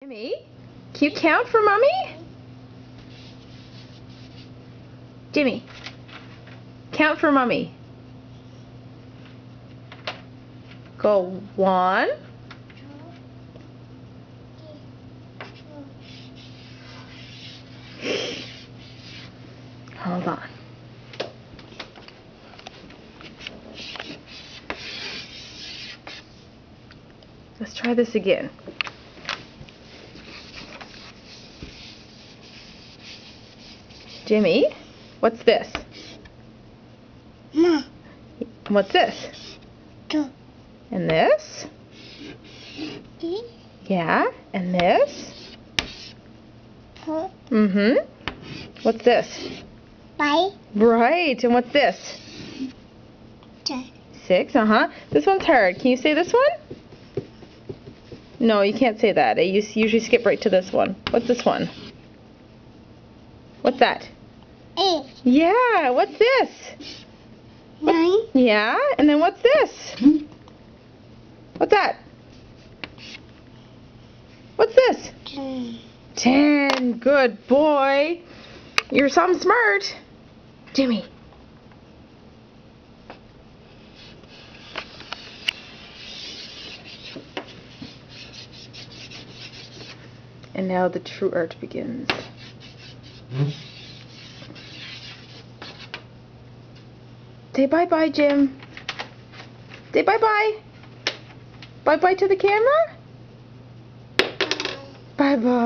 Jimmy, can you count for Mommy? Jimmy, count for Mommy. Go 1. Hold on. Let's try this again. Jimmy, what's this? Ma. What's this? 2. And this? 3. Yeah, and this? 4. What's this? 5. Right, and what's this? 6. 6, This one's hard. Can you say this one? No, you can't say that. You usually skip right to this one. What's this one? What's that? 8. Yeah, what's this? 9. Yeah, and then what's this? What's that? What's this? 10. 10. Good boy. You're some smart. Jimmy. And now the true art begins. Say bye-bye, Jim. Say bye-bye. Bye-bye to the camera. Bye-bye.